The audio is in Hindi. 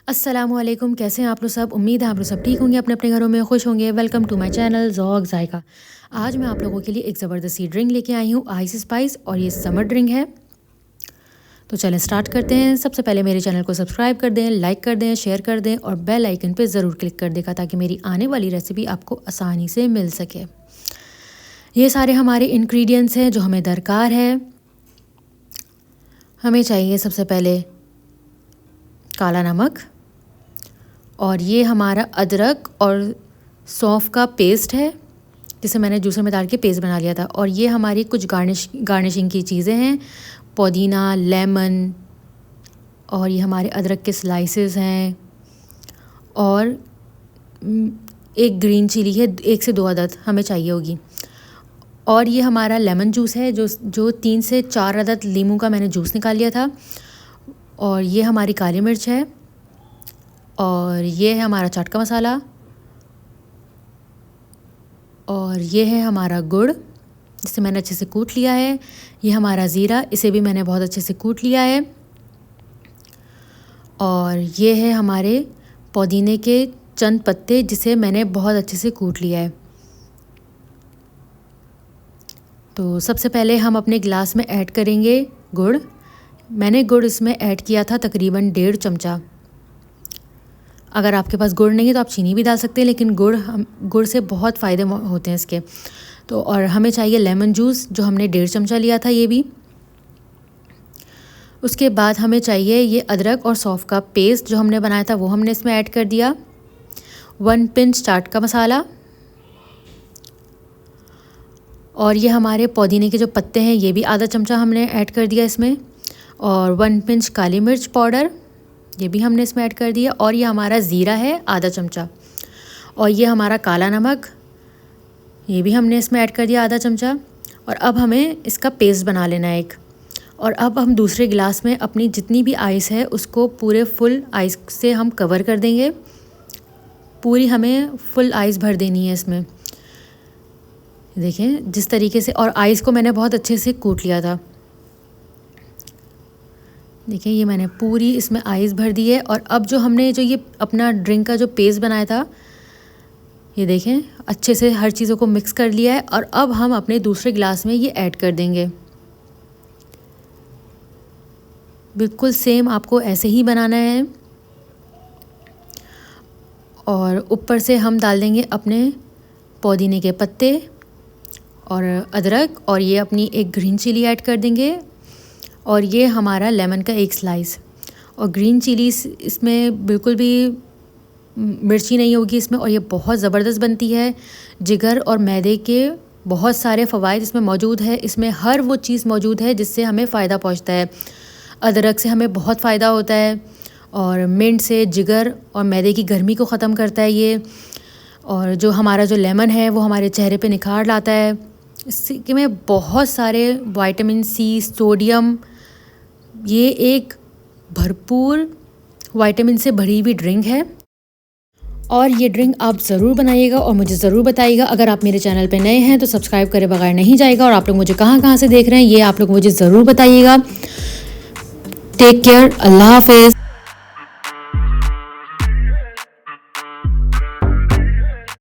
अस्सलामुअलैकुम, कैसे हैं आप लोग सब। उम्मीद है आप लोग सब ठीक होंगे, अपने अपने घरों में खुश होंगे। Welcome to my channel Zauq Zaika. आज मैं आप लोगों के लिए एक ज़बरदस्ती ड्रिंक लेके आई हूँ, आइस स्पाइस, और ये समर ड्रिंक है। तो चलें स्टार्ट करते हैं। सबसे पहले मेरे चैनल को सब्सक्राइब कर दें, लाइक कर दें, शेयर कर दें और बेल आइकन पे ज़रूर क्लिक कर देगा ताकि मेरी आने वाली रेसिपी आपको आसानी से मिल सके। ये सारे हमारे इंग्रेडिएंट्स हैं जो हमें दरकार है। हमें चाहिए सबसे पहले काला नमक, और ये हमारा अदरक और सौंफ का पेस्ट है जिसे मैंने जूसर में डाल के पेस्ट बना लिया था। और ये हमारी कुछ गार्निशिंग की चीज़ें हैं, पुदीना, लेमन, और ये हमारे अदरक के स्लाइसेस हैं, और एक ग्रीन चिली है, 1 से 2 अदद हमें चाहिए होगी। और ये हमारा लेमन जूस है जो 3 से 4 अदद लीमू का मैंने जूस निकाल लिया था। और ये हमारी काली मिर्च है, और ये है हमारा चाट का मसाला, और ये है हमारा गुड़ जिसे मैंने अच्छे से कूट लिया है। ये हमारा ज़ीरा, इसे भी मैंने बहुत अच्छे से कूट लिया है। और ये है हमारे पुदीने के चंद पत्ते जिसे मैंने बहुत अच्छे से कूट लिया है। तो सबसे पहले हम अपने गिलास में ऐड करेंगे गुड़। मैंने गुड़ इसमें ऐड किया था तकरीबन 1.5 चमचा। अगर आपके पास गुड़ नहीं है तो आप चीनी भी डाल सकते हैं, लेकिन गुड़ से बहुत फ़ायदे होते हैं इसके। तो और हमें चाहिए लेमन जूस जो हमने 1.5 चमचा लिया था, ये भी। उसके बाद हमें चाहिए ये अदरक और सौंफ का पेस्ट जो हमने बनाया था, वो हमने इसमें ऐड कर दिया। 1 पिंच चाट का मसाला, और ये हमारे पुदीने के जो पत्ते हैं ये भी आधा चमचा हमने ऐड कर दिया इसमें। और 1 पिंच काली मिर्च पाउडर, ये भी हमने इसमें ऐड कर दिया। और ये हमारा ज़ीरा है आधा चमचा, और ये हमारा काला नमक, ये भी हमने इसमें ऐड कर दिया आधा चमचा। और अब हमें इसका पेस्ट बना लेना है एक। और अब हम दूसरे गिलास में अपनी जितनी भी आइस है उसको पूरे फुल आइस से हम कवर कर देंगे। पूरी हमें फुल आइस भर देनी है इसमें। देखें जिस तरीके से, और आइस को मैंने बहुत अच्छे से कूट लिया था। देखिए ये मैंने पूरी इसमें आइस भर दी है। और अब जो हमने ये अपना ड्रिंक का जो पेस्ट बनाया था, ये देखें अच्छे से हर चीज़ों को मिक्स कर लिया है। और अब हम अपने दूसरे गिलास में ये ऐड कर देंगे। बिल्कुल सेम आपको ऐसे ही बनाना है। और ऊपर से हम डाल देंगे अपने पुदीने के पत्ते और अदरक, और ये अपनी एक ग्रीन चिली ऐड कर देंगे। और ये हमारा लेमन का एक स्लाइस। और ग्रीन चिली इसमें बिल्कुल भी मिर्ची नहीं होगी इसमें, और ये बहुत ज़बरदस्त बनती है। जिगर और मैदे के बहुत सारे फ़वाइद इसमें मौजूद है। इसमें हर वो चीज़ मौजूद है जिससे हमें फ़ायदा पहुंचता है। अदरक से हमें बहुत फ़ायदा होता है, और मिंट से जिगर और मैदे की गर्मी को ख़त्म करता है ये। और जो हमारा जो लेमन है वो हमारे चेहरे पे निखार लाता है। इसके में बहुत सारे विटामिन सी, सोडियम, ये एक भरपूर विटामिन से भरी हुई ड्रिंक है। और ये ड्रिंक आप ज़रूर बनाइएगा और मुझे ज़रूर बताइएगा। अगर आप मेरे चैनल पे नए हैं तो सब्सक्राइब करे बगैर नहीं जाएगा। और आप लोग मुझे कहाँ से देख रहे हैं ये आप लोग मुझे ज़रूर बताइएगा। टेक केयर, अल्लाह हाफ़िज़।